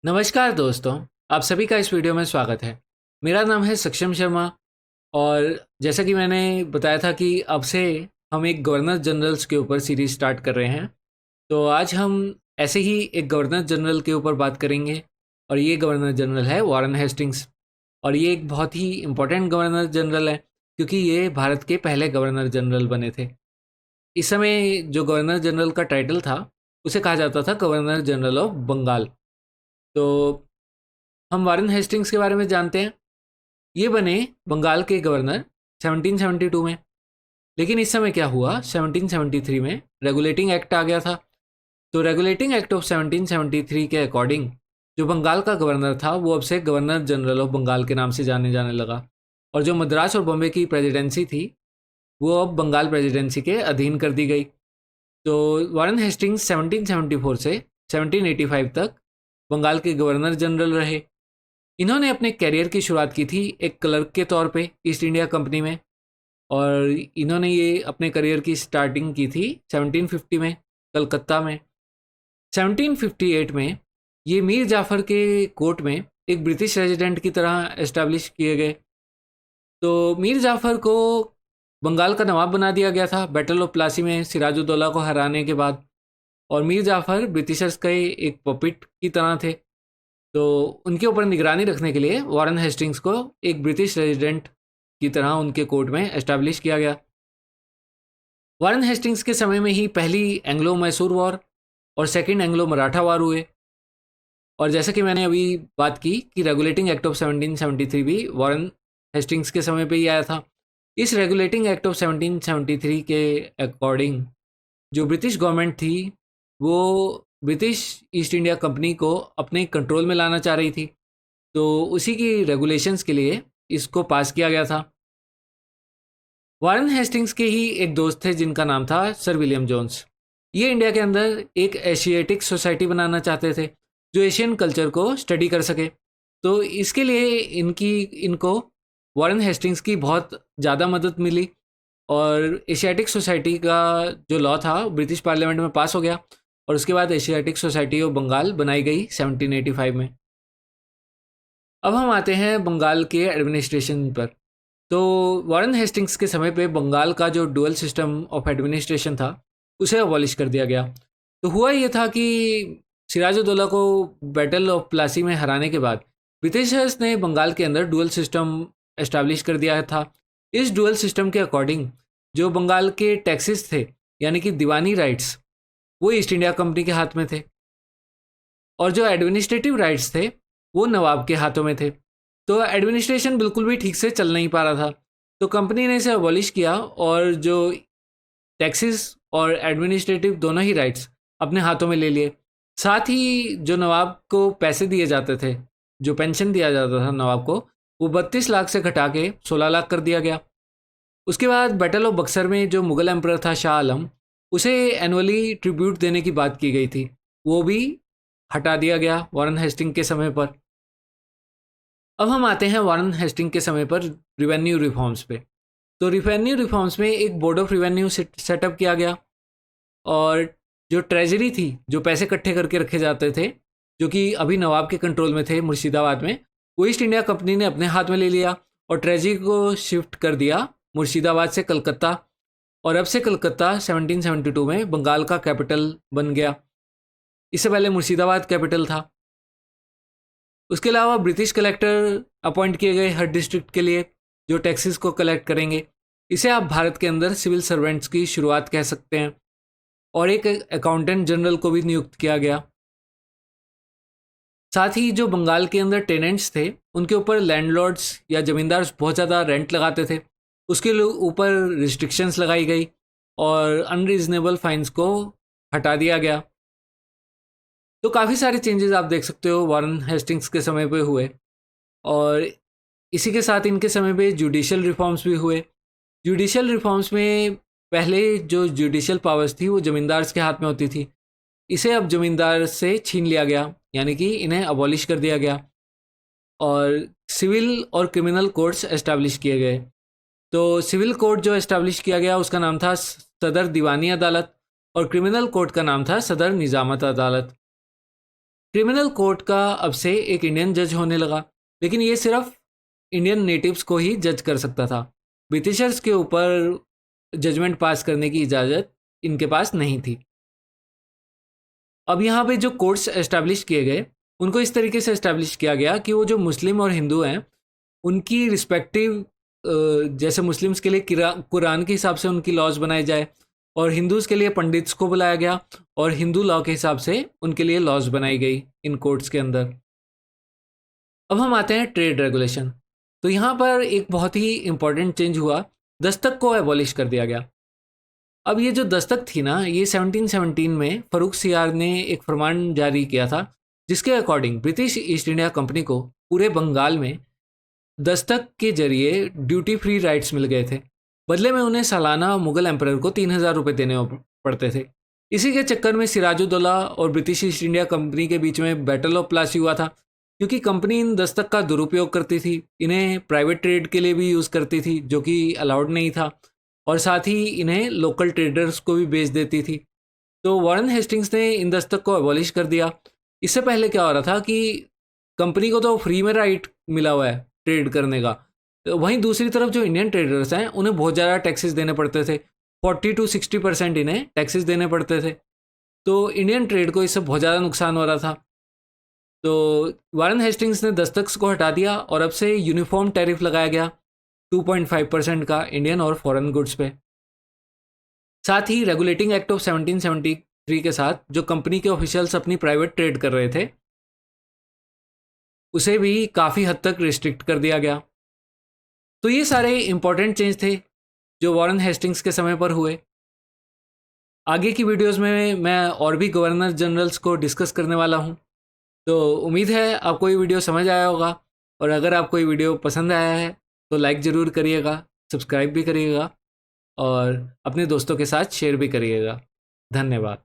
नमस्कार दोस्तों, आप सभी का इस वीडियो में स्वागत है। मेरा नाम है सक्षम शर्मा और जैसा कि मैंने बताया था कि अब से हम एक गवर्नर जनरल्स के ऊपर सीरीज स्टार्ट कर रहे हैं। तो आज हम ऐसे ही एक गवर्नर जनरल के ऊपर बात करेंगे और ये गवर्नर जनरल है वॉरेन हेस्टिंग्स। और ये एक बहुत ही इम्पोर्टेंट गवर्नर जनरल है क्योंकि ये भारत के पहले गवर्नर जनरल बने थे। इस समय जो गवर्नर जनरल का टाइटल था उसे कहा जाता था गवर्नर जनरल ऑफ बंगाल। तो हम वारेन हेस्टिंग्स के बारे में जानते हैं। ये बने बंगाल के गवर्नर 1772 में। लेकिन इस समय क्या हुआ, 1773 में रेगुलेटिंग एक्ट आ गया था। तो रेगुलेटिंग एक्ट ऑफ 1773 के अकॉर्डिंग जो बंगाल का गवर्नर था वो अब से गवर्नर जनरल ऑफ बंगाल के नाम से जाने जाने लगा। और जो मद्रास और बॉम्बे की प्रेसिडेंसी थी वो अब बंगाल प्रेसिडेंसी के अधीन कर दी गई। तो वारेन हेस्टिंग्स 1774 से 1785 तक बंगाल के गवर्नर जनरल रहे। इन्होंने अपने करियर की शुरुआत की थी एक क्लर्क के तौर पे ईस्ट इंडिया कंपनी में। और इन्होंने ये अपने करियर की स्टार्टिंग की थी 1750 में कलकत्ता में। 1758 में ये मीर जाफ़र के कोर्ट में एक ब्रिटिश रेजिडेंट की तरह एस्टैब्लिश किए गए। तो मीर जाफ़र को बंगाल का नवाब बना दिया गया था बैटल ऑफ प्लासी में सिराजुद्दौला को हराने के बाद। और मीर जाफ़र ब्रिटिशर्स के एक पपिट की तरह थे। तो उनके ऊपर निगरानी रखने के लिए वारेन हेस्टिंग्स को एक ब्रिटिश रेजिडेंट की तरह उनके कोर्ट में एस्टैब्लिश किया गया। वारेन हेस्टिंग्स के समय में ही पहली एंग्लो मैसूर वॉर और सेकंड एंग्लो मराठा वॉर हुए। और जैसा कि मैंने अभी बात की कि रेगुलेटिंग एक्ट ऑफ 1773 भी वारेन हेस्टिंग्स के समय पे ही आया था। इस रेगुलेटिंग एक्ट ऑफ 1773 के अकॉर्डिंग जो ब्रिटिश गवर्नमेंट थी वो ब्रिटिश ईस्ट इंडिया कंपनी को अपने कंट्रोल में लाना चाह रही थी। तो उसी की रेगुलेशंस के लिए इसको पास किया गया था। वारेन हेस्टिंग्स के ही एक दोस्त थे जिनका नाम था सर विलियम जोन्स। ये इंडिया के अंदर एक एशियाटिक सोसाइटी बनाना चाहते थे जो एशियन कल्चर को स्टडी कर सके। तो इसके लिए इनको वारेन हेस्टिंग्स की बहुत ज़्यादा मदद मिली। और एशियाटिक सोसाइटी का जो लॉ था ब्रिटिश पार्लियामेंट में पास हो गया और उसके बाद एशियाटिक सोसाइटी ऑफ बंगाल बनाई गई 1785 में। अब हम आते हैं बंगाल के एडमिनिस्ट्रेशन पर। तो वारेन हेस्टिंग्स के समय पे बंगाल का जो डुअल सिस्टम ऑफ एडमिनिस्ट्रेशन था उसे अबॉलिश कर दिया गया। तो हुआ ये था कि सिराजुद्दौला को बैटल ऑफ प्लासी में हराने के बाद ब्रिटिशर्स ने बंगाल के अंदर डुअल सिस्टम एस्टैब्लिश कर दिया था। इस डुअल सिस्टम के अकॉर्डिंग जो बंगाल के टैक्सेस थे यानी कि दीवानी राइट्स वो ईस्ट इंडिया कंपनी के हाथ में थे। और जो एडमिनिस्ट्रेटिव राइट्स थे वो नवाब के हाथों में थे। तो एडमिनिस्ट्रेशन बिल्कुल भी ठीक से चल नहीं पा रहा था। तो कंपनी ने इसे अबॉलिश किया और जो टैक्सेस और एडमिनिस्ट्रेटिव दोनों ही राइट्स अपने हाथों में ले लिए। साथ ही जो नवाब को पैसे दिए जाते थे, जो पेंशन दिया जाता था नवाब को, वो 32 लाख से घटा के 16 लाख कर दिया गया। उसके बाद बैटल ऑफ बक्सर में जो मुगल एम्परर था शाह आलम, उसे एनुअली ट्रिब्यूट देने की बात की गई थी, वो भी हटा दिया गया वारेन हेस्टिंग के समय पर। अब हम आते हैं वारेन हेस्टिंग के समय पर रिवेन्यू रिफॉर्म्स पे। तो रिवेन्यू रिफॉर्म्स में एक बोर्ड ऑफ रिवेन्यू सेटअप किया गया। और जो ट्रेजरी थी, जो पैसे इकट्ठे करके रखे जाते थे, जो कि अभी नवाब के कंट्रोल में थे मुर्शिदाबाद में, वो ईस्ट इंडिया कंपनी ने अपने हाथ में ले लिया और ट्रेजरी को शिफ्ट कर दिया मुर्शिदाबाद से कलकत्ता। और अब से कलकत्ता 1772 में बंगाल का कैपिटल बन गया। इससे पहले मुर्शिदाबाद कैपिटल था। उसके अलावा ब्रिटिश कलेक्टर अपॉइंट किए गए हर डिस्ट्रिक्ट के लिए जो टैक्सेस को कलेक्ट करेंगे। इसे आप भारत के अंदर सिविल सर्वेंट्स की शुरुआत कह सकते हैं। और एक अकाउंटेंट जनरल को भी नियुक्त किया गया। साथ ही जो बंगाल के अंदर टेनेंट्स थे उनके ऊपर लैंडलॉर्ड्स या जमींदार बहुत ज़्यादा रेंट लगाते थे, उसके ऊपर रिस्ट्रिक्शंस लगाई गई और अनरीजनेबल फाइन्स को हटा दिया गया। तो काफ़ी सारे चेंजेस आप देख सकते हो वारेन हेस्टिंग्स के समय पे हुए। और इसी के साथ इनके समय पे जुडिशियल रिफॉर्म्स भी हुए। जुडिशियल रिफॉर्म्स में पहले जो जुडिशियल पावर्स थी वो ज़मींदार्स के हाथ में होती थी, इसे अब ज़मींदार से छीन लिया गया, यानी कि इन्हें अबॉलिश कर दिया गया। और सिविल और क्रिमिनल कोर्ट्स एस्टैब्लिश किए गए। तो सिविल कोर्ट जो एस्टैब्लिश किया गया उसका नाम था सदर दीवानी अदालत और क्रिमिनल कोर्ट का नाम था सदर निजामत अदालत। क्रिमिनल कोर्ट का अब से एक इंडियन जज होने लगा, लेकिन ये सिर्फ इंडियन नेटिव्स को ही जज कर सकता था। ब्रिटिशर्स के ऊपर जजमेंट पास करने की इजाज़त इनके पास नहीं थी। अब यहाँ पे जो कोर्ट्स एस्टैब्लिश किए गए, उनको इस तरीके से एस्टैब्लिश किया गया कि वो जो मुस्लिम और हिंदू हैं, उनकी रिस्पेक्टिव, जैसे मुस्लिम्स के लिए कुरान के हिसाब से उनकी लॉज बनाए जाए, और हिंदूज़ के लिए पंडित्स को बुलाया गया और हिंदू लॉ के हिसाब से उनके लिए लॉज बनाई गई इन कोर्ट्स के अंदर। अब हम आते हैं ट्रेड रेगुलेशन। तो यहाँ पर एक बहुत ही इंपॉर्टेंट चेंज हुआ, दस्तक को एबॉलिश कर दिया गया। अब ये जो दस्तक थी ना, ये 1717 में फरूख सियार ने एक फरमान जारी किया था, जिसके according British east India company को पूरे बंगाल में दस्तक के जरिए ड्यूटी फ्री राइट्स मिल गए थे। बदले में उन्हें सालाना मुगल एम्परर को 3000 रुपये देने पड़ते थे। इसी के चक्कर में सिराजुद्दौला और ब्रिटिश ईस्ट इंडिया कंपनी के बीच में बैटल ऑफ प्लासी हुआ था, क्योंकि कंपनी इन दस्तक का दुरुपयोग करती थी, इन्हें प्राइवेट ट्रेड के लिए भी यूज़ करती थी, जो कि अलाउड नहीं था, और साथ ही इन्हें लोकल ट्रेडर्स को भी बेच देती थी। तो वॉरेन हेस्टिंग्स ने इन दस्तक को अबॉलिश कर दिया। इससे पहले क्या हो रहा था कि कंपनी को तो फ्री में राइट मिला हुआ है ट्रेड करने का, तो वहीं दूसरी तरफ जो इंडियन ट्रेडर्स हैं, उन्हें बहुत ज़्यादा टैक्सेस देने पड़ते थे। 40 to 60% इन्हें टैक्सेस देने पड़ते थे। तो इंडियन ट्रेड को इससे बहुत ज़्यादा नुकसान हो रहा था। तो वारन हेस्टिंग्स ने दस्तक को हटा दिया और अब से यूनिफॉर्म टैरिफ लगाया गया 2.5% का इंडियन और फॉरेन गुड्स पे। साथ ही रेगुलेटिंग एक्ट ऑफ 1773 के साथ जो कंपनी के ऑफिशियल्स अपनी प्राइवेट ट्रेड कर रहे थे, उसे भी काफ़ी हद तक रिस्ट्रिक्ट कर दिया गया। तो ये सारे इंपॉर्टेंट चेंज थे जो वॉरेन हेस्टिंग्स के समय पर हुए। आगे की वीडियोस में मैं और भी गवर्नर जनरल्स को डिस्कस करने वाला हूँ। तो उम्मीद है आपको ये वीडियो समझ आया होगा, और अगर आपको ये वीडियो पसंद आया है तो लाइक ज़रूर करिएगा, सब्सक्राइब भी करिएगा और अपने दोस्तों के साथ शेयर भी करिएगा। धन्यवाद।